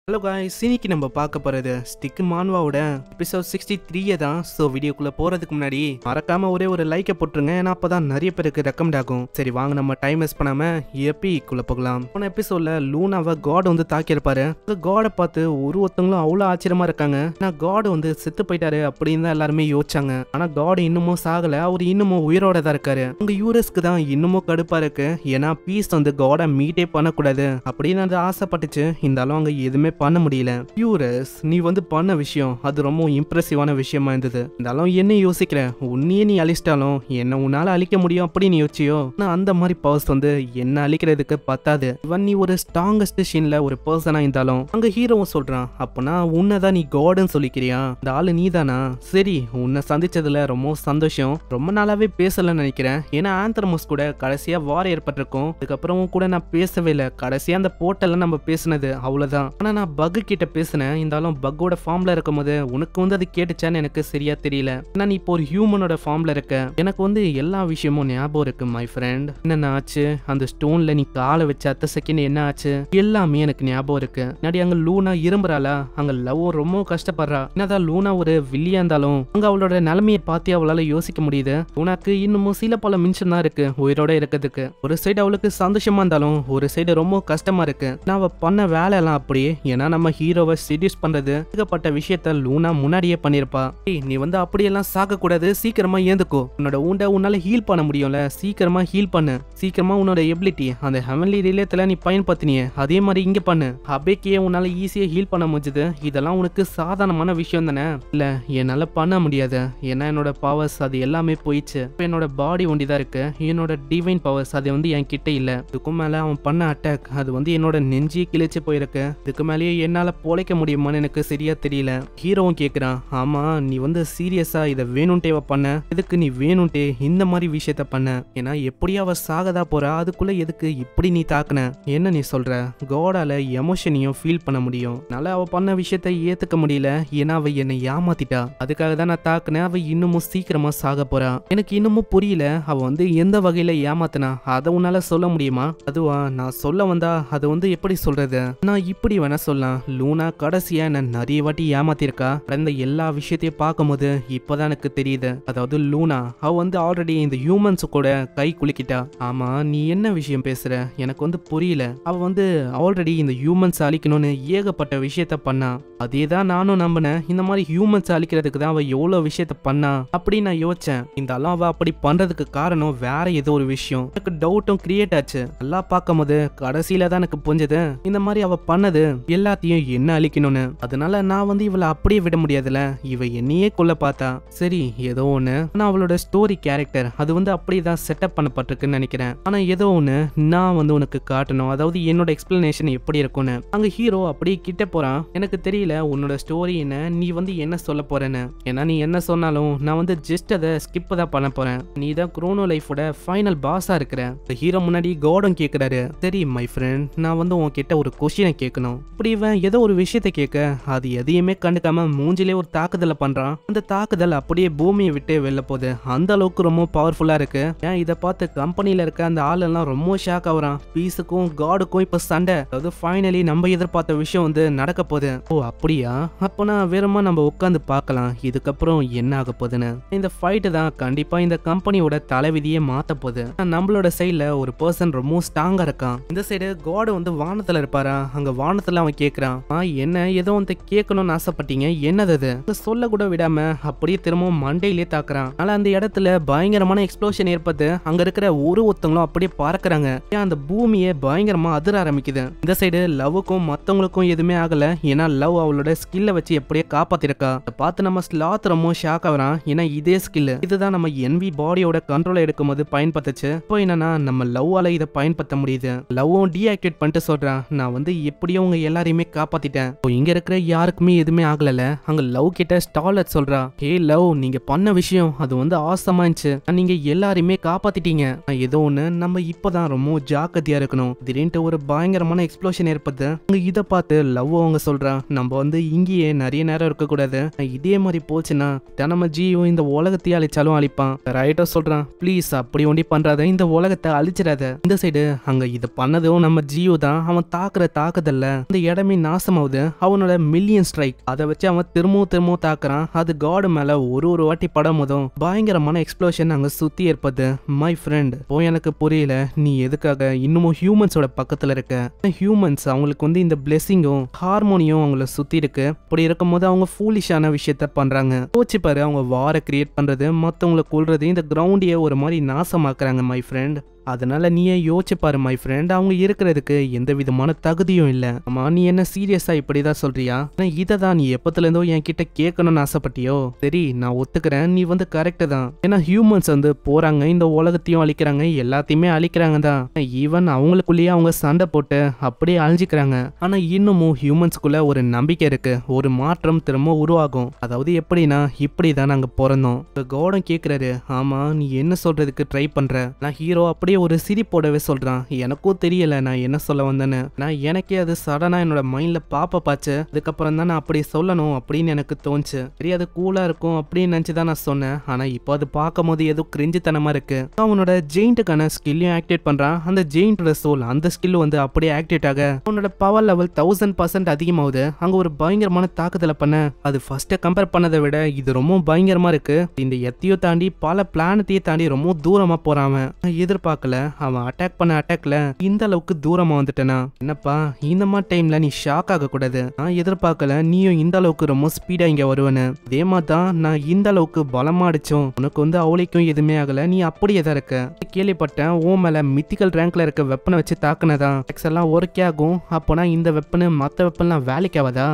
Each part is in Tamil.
ஹலோ காய்ஸ், இன்னைக்கு நம்ம பார்க்க போறது ஸ்டிக் மான்வாவோட எபிசோட் 63 தான். ஸோ வீடியோக்குள்ள போறதுக்கு முன்னாடி மறக்காம ஒரே ஒரு லைக்கை போட்டுருங்க, ஏன்னா அப்பதான் நிறைய பேருக்கு ரெக்கமெண்ட் ஆகும். சரி வாங்க நம்ம டைம் வேஸ்ட் பண்ணாம எபிக்குள்ள போகலாம். போன எபிசோட்ல லூனாவை காட் வந்து தாக்கியிருப்பாரு. காடை பார்த்து ஒருத்தவங்களும் அவ்வளோ ஆச்சரியமா இருக்காங்க. ஏன்னா காட் வந்து செத்து போயிட்டாரு அப்படின்னு தான் எல்லாருமே யோசிச்சாங்க. ஆனா காட் இன்னமும் சாகல, அவர் இன்னமும் உயிரோட தான் இருக்காரு. உங்க யூரஸ்க்கு தான் இன்னமும் கடுப்பா இருக்கு. ஏன்னா பீஸ் வந்து காடை மீட்டே பண்ணக்கூடாது அப்படின்னு அது ஆசைப்பட்டுச்சு. இருந்தாலும் அங்க எதுவுமே பண்ண முடியல. யூரஸ், நீ வந்து பண்ண விஷயம் அது ரொம்ப இம்ப்ரெசிவான விஷயமா இருந்தது. இருந்தாலும் என்ன யோசிக்கிற, உன்னையே நீ அழிச்சிட்டாலும் என்ன உன்னால அழிக்க முடியும் அப்படின்னு யோசிச்சியோ? நான் அந்த மாதிரி பவர்ஸ் வந்து என்ன அழிக்கிறதுக்கு பத்தாது. இவன் நீ ஒரு ஸ்ட்ராங்கஸ்ட் ஷீன்ல ஒரு பர்சனா இருந்தாலும் அங்க ஹீரோவும் சொல்றான், அப்பனா உன்னதான் நீ காடுன்னு சொல்லிக்கிறியா? இந்த ஆளு நீ தானா? சரி, உன்னை சந்திச்சதுல ரொம்ப சந்தோஷம். ரொம்ப நாளாவே பேசலன்னு நினைக்கிறேன். ஏன்னா ஆந்த்ரமோஸ் கூட கடைசியா வார் ஏற்பட்டிருக்கும். அதுக்கப்புறம் கூட நான் பேசவே இல்லை. கடைசியா அந்த போர்ட்டல்ல நம்ம பேசினது அவ்வளவுதான். ஆனா நான் பக் கிட்ட பேசினேன். இருந்தாலும் பக்கோட ஃபார்ம்ல இருக்கும் போது உனக்கு வந்து அது கேட்டுச்சான்னு எனக்கு சரியா தெரியல. ஏன்னா நீ இப்போ ஒரு ஹியூமனோட ஃபார்ம்ல இருக்க. எனக்கு வந்து எல்லா விஷயமும் ஞாபகம் இருக்கு மை ஃப்ரெண்ட். என்னென்ன ஆச்சு, அந்த ஸ்டோன்ல நீ காலை வச்ச அத்த செகண்ட் என்ன ஆச்சு, எல்லாமே எனக்கு ஞாபகம் இருக்கு. முன்னாடி அங்க லூனா இரும்புறாளா, அங்க லவ் ரொம்ப கஷ்டப்படுறா. என்னதான் லூனா ஒரு வில்லியா இருந்தாலும் அங்க அவளோட நிலைமையை பார்த்து அவளால யோசிக்க முடியுது. லூனாக்கு இன்னமும் சில பல மின்சம் தான் இருக்கு உயிரோட இருக்கிறதுக்கு. ஒரு சைடு அவளுக்கு சந்தோஷமா இருந்தாலும் ஒரு சைடு ரொம்ப கஷ்டமா இருக்கு. நான் அவ பண்ண வேலை எல்லாம் அப்படியே. ஏன்னா நம்ம ஹீரோவை செடியூஸ் பண்றது ஏகப்பட்ட விஷயத்த லூனா முன்னாடியே பண்ணிருப்பா. நீ வந்து அப்படியெல்லாம் சாக கூடாது, சீக்கிரமா ஏந்துக்கோ. உன்னோட உண்டை உன்னால ஹீல் பண்ண முடியும்ல, சீக்கிரமா ஹீல் பண்ணு. சீக்கிரமா உன்னோட எபிலிட்டி அந்த ஹெவன்லி ரிலேத்துல நீ பயன்படுத்தினியே அதே மாதிரி இங்க பண்ணு. அபேக்கே உன்னால ஈஸியா ஹீல் பண்ண முடிஞ்சது. இதெல்லாம் உனக்கு சாதாரணமான விஷயம் தானே? இல்ல, என்னால பண்ண முடியாது. ஏன்னா என்னோட பவர்ஸ் அது எல்லாமே போயிடுச்சு. என்னோட பாடி ஒண்டிதான் இருக்கு. என்னோட டிவைன் பவர்ஸ் அது வந்து என் கிட்ட இல்ல. இதுக்கும் மேல அவன் பண்ண அட்டாக் அது வந்து என்னோட நெஞ்சியே கிழிச்சு போயிருக்கு. இதுக்கு மேலேயே என்னால பொழைக்க முடியுமான்னு எனக்கு சரியா தெரியல. ஹீரோவும் கேக்குறான், ஆமா நீ வந்து சீரியஸா இத வேணும்ட்டேவா பண்ண? எதுக்கு நீ வேணும்ட்டே இந்த மாதிரி விஷயத்த பண்ண? ஏன்னா எப்படியா அவ சாகதா போறா, அதுக்குள்ள எதுக்கு இப்படி நீ தாக்குன? என்ன நீ சொல்ற? காடால எமோஷனையும் ஃபீல் பண்ண முடியும். அதனால அவ பண்ண விஷயத்த ஏத்துக்க முடியல. ஏன்னா அவ என்னை ஏமாத்திட்டா. அதுக்காக தான் நான் தாக்குனேன். அவ இன்னமும் சீக்கிரமா சாக போறா. எனக்கு இன்னமும் புரியல, அவ வந்து எந்த வகையில ஏமாத்தினா அதை உன்னால சொல்ல முடியுமா? அதுவா, நான் சொல்ல வந்தா அதை வந்து எப்படி சொல்றது? நான் இப்படி வேணா சொல்லலாம். லூனா கடைசியா என்ன நிறைய வாட்டி ஏமாத்திருக்கா. இந்த எல்லா விஷயத்தையும் பார்க்கும்போது இப்பதான் எனக்கு தெரியுது. அதாவது லூனா அவ வந்து ஆல்ரெடி இந்த ஹியூமன்ஸ் கூட கை குலுக்கிட்டா. ஆமா, நீ என்ன விஷயம் பேசுற? எனக்கு வந்து புரியல. அவ வந்து ஆல்ரெடி இந்த ஹியூமன்ஸ் அழிக்கணும்னு ஏகப்பட்ட விஷயத்த பண்ணா. அதேதான் நானும் நம்பினேன். இந்த மாதிரி ஹியூமன்ஸ் அழிக்கிறதுக்கு தான் அவ எவ்வளவு விஷயத்த பண்ணா அப்படின்னு நான் யோசிச்சேன். இருந்தாலும் அவ அப்படி பண்றதுக்கு காரணம் வேற ஏதோ ஒரு விஷயம். எனக்கு டவுட்டும் கிரியேட் ஆச்சு. எல்லாம் பார்க்கும் போது கடைசியில தான் எனக்கு புரிஞ்சது இந்த மாதிரி அவ பண்ணது எல்லாத்தையும் என்ன அழிக்கணும்னு. அதனால நான் வந்து இவளை அப்படியே விட முடியாதுல. இவ என்னையே கொல்ல பார்த்தா. சரி ஏதோ ஒண்ணு. ஆனா அவளோட ஸ்டோரி கேரக்டர் அது வந்து அப்படிதான் செட்டப் பண்ணப்பட்டிருக்குன்னு நினைக்கிறேன். ஆனா ஏதோ ஒண்ணு நான் வந்து உனக்கு காட்டணும். அதாவது என்னோட எக்ஸ்பிளனேஷன் எப்படி இருக்கும்னு. அங்க ஹீரோ அப்படியே கிட்ட போறான். எனக்கு தெரியல உன்னோட ஸ்டோரி என்ன, நீ வந்து என்ன சொல்ல போறேன்னு. ஏன்னா நீ என்ன சொன்னாலும் நான் வந்து ஜஸ்ட் அதை ஸ்கிப் தான் பண்ண போறேன். நீ தான் குரோனோ லைஃபோட ஃபைனல் பாஸா இருக்கிற. ஹீரோ முன்னாடி காடும் கேக்குறாரு, சரி மை ஃப்ரெண்ட், நான் வந்து உன்கிட்ட ஒரு கொஸ்டினை கேட்கணும். இப்படி இவன் ஏதோ ஒரு விஷயத்த கேட்க அது எதையுமே கண்டுக்காம மூஞ்சிலே ஒரு தாக்குதலை பண்றான். அந்த தாக்குதல் அப்படியே பூமியை விட்டு வெளில போகுது. அந்த அளவுக்கு ரொம்ப பவர்ஃபுல்லா இருக்கு. ஏன் இதை பார்த்து கம்பெனில இருக்க அந்த ஆள் எல்லாம் ரொம்ப ஷாக் ஆகுறான். பீஸுக்கும் காடுக்கும் இப்ப சண்டை. அதாவது ஃபைனலி நம்ம எதிர்பார்த்த விஷயம் வந்து நடக்க போகுது. ஓ அப்படியா? அப்பனா வேறமா நம்ம உட்காந்து பார்க்கலாம் இதுக்கப்புறம் என்ன ஆக போகுதுன்னு. இந்த ஃபைட்டு தான் கண்டிப்பா இந்த கம்பெனியோட தலைவிதியே மாத்த போகுது. நம்மளோட சைட்ல ஒரு பர்சன் ரொம்ப ஸ்ட்ராங்கா இருக்கான். இந்த சைடு காடு வந்து வானத்துல இருப்பாரா. அங்க வானத்துல அவன் கேக்குறான், என்ன ஏதோ வந்து கேட்கணும்னு ஆசைப்பட்டீங்க, என்னது அது? சொல்ல கூட விடாம அப்படியே திரும்பவும் மண்டையிலே தாக்குறான். ஆனா அந்த இடத்துல பயங்கரமான எக்ஸ்ப்ளோஷன் ஏற்பட்டு அங்க இருக்கிற ஒருத்தங்களும் அப்படியே பறக்குறாங்க. அந்த பூமியை பயங்கரமா அதிர ஆரம்பிக்குது. இந்த சைடு லவ்வுக்கும் மத்தவங்களுக்கும் எதுவுமே ஆகல. ஏன்னா லவ் அவளோட ஸ்கில்ல வச்சு எப்படியே காப்பாத்திருக்கா. பார்த்து நம்ம ஸ்லாத் ரொம்ப ஷாக் ஆகுறான். ஏன்னா இதே ஸ்கில் இதுதான் நம்ம என்வி பாடியோட கண்ட்ரோல் எடுக்கும் போது பயன்படுத்துச்சு. இப்போ என்னன்னா நம்ம லவ்வால இதை பயன்படுத்த முடியுது. லவ்வும் டீஆக்டிவேட் பண்ணிட்டு சொல்றான், நான் வந்து எப்படியும் உங்க எல்லாரையுமே காப்பாத்திட்டேன். இங்க இருக்கிற யாருக்குமே எதுவுமே ஆகல. அங்க லவ் கிட்ட ஸ்டார்லட் சொல்றா, ஹே லவ், நீங்க பண்ண விஷயம் அது வந்து ஆசமா இருந்துச்சு. நீங்க எல்லாரையுமே காப்பாத்திட்டீங்க. ஏதோ ஒண்ணு நம்ம இப்பதான் ரொம்ப ஜாக்கிரதையா இருக்கணும். திடீர்னு ஒரு பயங்கரமான எக்ஸ்ப்ளோஷன் ஏற்படுது. அங்க இதை பார்த்து லவ் அவங்க சொல்றா, நம்ம வந்து இங்கேயே நிறைய நேரம் இருக்க கூடாது. இதே மாதிரி போச்சுன்னா நம்ம ஜியோ இந்த உலகத்தையே அழிச்சாலும் அழிப்பான். ரைட்டோ சொல்றான், ப்ளீஸ் அப்படி ஒண்டி பண்றாத, இந்த உலகத்தை அழிச்சிடாத. இந்த சைடு அங்க இதை பண்ணதும் நம்ம ஜியோ தான். அவன் தாக்குற தாக்குதல்ல அந்த இடமே நாசமாவுது. அவனோட மில்லியன் ஸ்ட்ரைக் அதை வச்சு அவன் திரும்பவும் தாக்குறான். அது காட் மேல ஒரு வாட்டி படும் போதும் பயங்கரமான எக்ஸ்ப்ளோஷன் அங்க சுத்தி ஏற்படுது. மை ஃப்ரெண்ட், இப்போ எனக்கு புரியல நீ எதுக்காக இன்னமும் ஹியூமன்ஸோட பக்கத்துல இருக்க. ஹியூமன்ஸ் அவங்களுக்கு வந்து இந்த பிளெஸிங்கும் ஹார்மோனியும் அவங்கள சுத்தி இருக்கு. அப்படி இருக்கும்போது அவங்க ஃபூலிஷான விஷயத்த பண்றாங்க. யோசிச்சு பாரு, அவங்க வாரை கிரியேட் பண்றது, மத்தவங்களை கொல்றது, இந்த கிரவுண்டையே ஒரு மாதிரி நாசமாக்குறாங்க மை ஃப்ரெண்ட். அதனால நீயே யோசிச்சு பாரு மை ஃப்ரெண்ட், அவங்க இருக்கிறதுக்கு எந்த விதமான தகுதியும் இல்ல. ஆமா, நீ என்ன சீரியஸா இப்படிதான் சொல்றியா? இதை தான் நீ எப்பத்துல இருந்தோ என் கிட்ட கேட்கணும்னு ஆசைப்பட்டியோ? சரி, நான் ஒத்துக்கிறேன், நீ வந்து கரெக்ட் தான். ஏன்னா ஹியூமன்ஸ் வந்து போறாங்க, இந்த உலகத்தையும் அழிக்கிறாங்க, எல்லாத்தையுமே அழிக்கிறாங்க தான். ஈவன் அவங்களுக்குள்ளேயே அவங்க சண்டை போட்டு அப்படியே அழிஞ்சிக்கிறாங்க. ஆனா இன்னமும் ஹியூமன்ஸ்குள்ள ஒரு நம்பிக்கை இருக்கு, ஒரு மாற்றம் திரும்ப உருவாகும். அதாவது எப்படின்னா, இப்படிதான் நாங்க பிறந்தோம். காடம் கேக்குறாரு, ஆமா நீ என்ன சொல்றதுக்கு ட்ரை பண்ற? நான் ஹீரோ அப்படி ஒரு சிரிப்போடவே சொல்றான். எனக்கும் தெரியல நான் என்ன சொல்ல வந்தேன்னு. நான் எனக்கே அது சடனா என்னோட மைண்ட்ல பாச்சு. அதுக்கப்புறம் தான் நான் அப்படி சொல்லணும் அப்படின்னு எனக்கு தோணுச்சு. சரி, அது கூலா இருக்கும் அப்படின்னு நினைச்சுதான் நான் சொன்னேன். ஆனா இப்போ அது பார்க்கும் போது ஏதோ கிரிஞ்சுத்தனமா இருக்கு. அவனோட ஜெயிண்ட்டுக்கான ஸ்கில்லையும் ஆக்டிவேட் பண்றான். அந்த ஜெயிண்டோட சோல் அந்த ஸ்கில் வந்து அப்படியே ஆக்டிவேட் ஆக அவனோட பவர் லெவல் 1000% அதிகமாகுது. அங்க ஒரு பயங்கரமான தாக்குதலை பண்ண அது ஃபர்ஸ்ட் கம்பேர் பண்ணதை விட இது ரொம்ப பயங்கரமா இருக்கு. இந்த எத்தையோ தாண்டி பல பிளானத்தையே தாண்டி ரொம்ப தூரமா போறான். எதிர்பார்க்க அவன் அட்டாக் பண்ண அட்டாக்ல இந்த அளவுக்கு தூரமா வந்துட்டனா? என்னப்பா இந்த மாதிரி டைம்ல நீ ஷாக் ஆக கூடாது. நான் எதிர்பார்க்கல நீயும் இந்த அளவுக்கு ரொம்ப ஸ்பீடா இங்க வருவேன்னு. அதே மாதிரி தான் நான் இந்த அளவுக்கு பலமா அடிச்சோம். உனக்கு வந்து அவளைக்கும் எதுவுமே ஆகல, நீ அப்படியே தான் இருக்க. கேள்விப்பட்டேன் ஓ மேல மித்திக்கல் ரேங்க்ல இருக்க வெப்பனை வச்சு தாக்குனதான் எல்லாம் ஒர்க்கே ஆகும். அப்போனா இந்த வெப்பனு மத்த வெப்பன்லாம் வேலைக்கு ஆகாதா?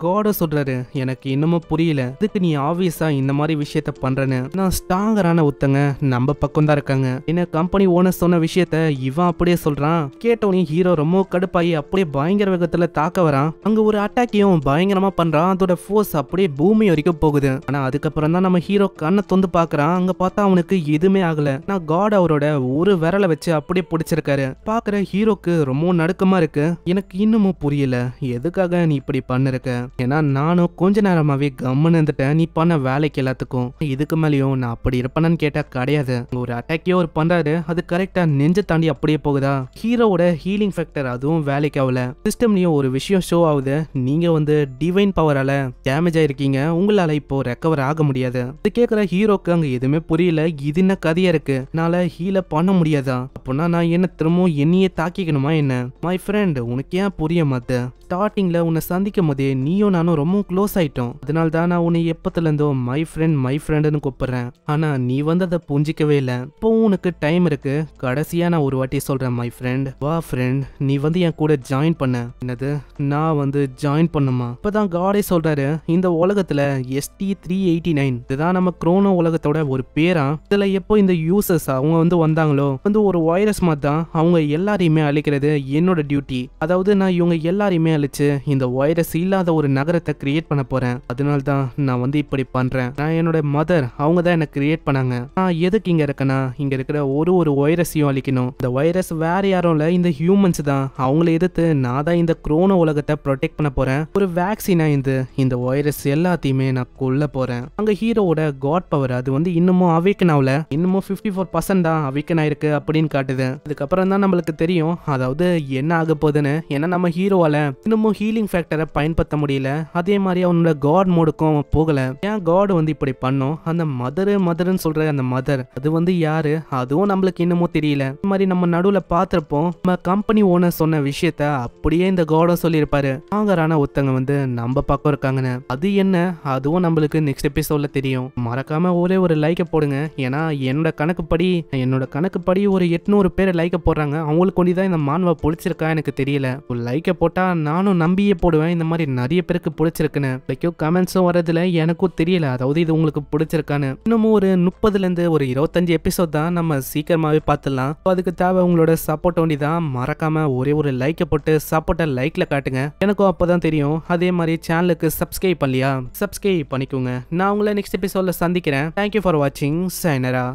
காட சொல்றாரு, எனக்கு இன்னமும் புரியல, இதுக்கு நீ ஆப்வியஸா இந்த மாதிரி விஷயத்த பண்றேன்னு. நான் ஸ்ட்ராங்கரான ஒருத்தங்க நம்ம பக்கம் தான் இருக்காங்க. என்ன கம்பெனி ஓனர் சொன்ன விஷயத்த இவன் அப்படியே சொல்றான். கேட்டவனே ஹீரோ ரொம்ப கடுப்பாயி அப்படியே பயங்கர வேகத்துல தாக்க வரான். அங்க ஒரு அட்டாக்கையும் பயங்கரமா பண்றான். அதோட ஃபோர்ஸ் அப்படியே பூமி வரைக்கும் போகுது. ஆனா அதுக்கப்புறம் தான் நம்ம ஹீரோ கண்ணை தொந்து பாக்குறான். அங்க பார்த்தா அவனுக்கு எதுவுமே ஆகல. நான் காட் அவரோட ஒரு விரலை வச்சு அப்படியே பிடிச்சிருக்காரு. பாக்குற ஹீரோக்கு ரொம்ப நடுக்கமா இருக்கு. எனக்கு இன்னமும் புரியல எதுக்காக நீ இப்படி பண்ணிருக்க. ஏன்னா நானும் கொஞ்ச நேரமாவே கம்முன்னு இருந்துட்டேன் நீ பண்ண வேலைக்கு எல்லாத்துக்கும். இதுக்கு மேலேயும் நான் அப்படி இருப்பேன்னு கேட்டா கிடையாது. ஒரு அட்டாக்கே ஒரு பண்றாரு, அது கரெக்டா நெஞ்ச தாண்டி அப்படியே போகுதா? ஹீரோவோட ஹீலிங் ஃபேக்டர் அதுவும் வேலைக்கு ஆகல. சிஸ்டம்லயும் ஒரு விஷயம் ஷோ ஆகுது, நீங்க வந்து டிவைன் பவரால டேமேஜ் ஆயிருக்கீங்க, உங்களால இப்போ ரெக்கவர் ஆக முடியாது. இது கேட்கிற ஹீரோக்கு அங்க எதுவுமே புரியல. இது என்ன கதையா இருக்கு, என்னால ஹீல பண்ண முடியாதா? அப்படின்னா நான் என்ன திரும்பவும் என்னையே தாக்கிக்கணுமா என்ன? மை ஃப்ரெண்ட், உனக்கு ஏன் புரிய மாத்த? ஸ்டார்டிங்ல உன்னை சந்திக்கும் போதே நீயும் நானும் ரொம்ப க்ளோஸ் ஆயிட்டோம். அதனால தான் நான் உன்னை எப்பத்துல இருந்தோ மை ஃப்ரெண்டுன்னு கூப்பிடுறேன். ஆனா நீ வந்து அதை புரிஞ்சிக்கவே இல்லை. இப்போ உனக்கு டைம் இருக்கு. கடைசியா நான் ஒரு வாட்டி சொல்றேன் மை ஃப்ரெண்ட், வா ஃப்ரெண்ட், நீ வந்து என் கூட ஜாயின் பண்ண. என்னது, நான் வந்து ஜாயின் பண்ணுமா? இப்பதான் காடே சொல்றாரு, இந்த உலகத்துல ST-389 இதுதான் நம்ம குரோனோ உலகத்தோட ஒரு பேரா. இதுல எப்போ இந்த யூசர்ஸ் அவங்க வந்து வந்தாங்களோ வந்து ஒரு வைரஸ் மாதிரி தான் அவங்க எல்லாரையுமே அழிக்கிறது என்னோட டியூட்டி. அதாவது நான் இவங்க எல்லாரையுமே அழிச்சு இந்த வைரஸ் இல்லாத ஒரு நகரத்தை கிரியேட் பண்ண போறேன். அதனால தான் நான் வந்து இப்படி பண்றேன். நான் என்னோட மதர் அவங்க தான் எனக்கு கிரியேட் பண்ணாங்க. நான் எதுக்கு இங்க இருக்கேன்னா, இங்க இருக்கிற ஒரு வைரஸையும் அழிக்கணும். இந்த வைரஸ் வேற யாரும் இல்ல, இந்த ஹியூமன்ஸ் தான். அவங்களை எதிர்த்து நான் தான் இந்த குரோனோ உலகத்தை ப்ரொடெக்ட் பண்ண போறேன். ஒரு வேக்சினா இந்த வைரஸ் எல்லாத்தையுமே நான் கொல்ல போறேன். அங்க ஹீரோவோட காட் பவர் அது வந்து இன்னமும் அவேக்கன் ஆகல, இன்னமும் 54% தான் அவேக்கன் ஆயிருக்கு அப்படின்னு காட்டுது. அதுக்கப்புறம் தான் நம்மளுக்கு தெரியும் அதாவது என்ன ஆக போகுதுன்னு. ஏன்னா நம்ம ஹீரோவால இன்னமும் ஹீலிங் ஃபேக்டரை பயன்படுத்த முடியல. அதே மாதிரி அவனோட காட் மோடுக்கும் போகல. ஏன் காட் வந்து இப்படி பண்ணோம்? அந்த மதர்ன்னு சொல்ற அந்த மதர் அது வந்து யாரு, அதுவும் நம்மளுக்கு இன்னமும் தெரியல. இந்த மாதிரி நம்ம நடுவுல பாத்திருப்போம். நம்ம கம்பெனி ஓனர் சொன்ன விஷயத்த அப்படியே இந்த காடும் சொல்லியிருப்பாரு. ஆங்கரான ஒருத்தங்க வந்து நம்ம பக்கம் இருக்காங்கன்னு. அது என்ன, அதுவும் நம்மளுக்கு நெக்ஸ்ட் எபிசோட்ல தெரியும். மறக்காம ஒரே ஒரு லைக்கை போடுங்க. ஏன்னா என்னோட கணக்குப்படி ஒரு 800 பேர் லைக்கை போடுறாங்க. அவங்களுக்கு கொண்டுதான் இந்த மான்வா பிடிச்சிருக்கா எனக்கு தெரியல. ஒரு லைக்கை போட்டா நானும் நம்பியே போடுவேன் இந்த மாதிரி நிறைய பேருக்கு பிடிச்சிருக்குன்னு. லைக்கோ கமெண்ட்ஸும் வரதுல எனக்கும் தெரியல அதாவது இது உங்களுக்கு பிடிச்சிருக்கான்னு. இன்னமும் ஒரு 30ல இருந்து ஒரு 25 எபிசோட் தான் நம்ம சீக்கிரமாவே பார்த்துடலாம். அதுக்கு தேவை உங்களோட சப்போர்ட் ஒண்டி தான். மறக்காம ஒரே ஒரு லைக்கை போட்டு சப்போர்ட்டை லைக்ல காட்டுங்க. எனக்கும் அப்பதான் தெரியும். அதே மாதிரி சேனலுக்கு சப்ஸ்கிரைப் பண்ணலையா, சப்ஸ்கிரைப் பண்ணிக்கோங்க. நான் உங்களை நெக்ஸ்ட் எபிசோட்ல சந்திக்கிறேன். தேங்க்யூ ஃபார் வாட்சிங். சைனரா.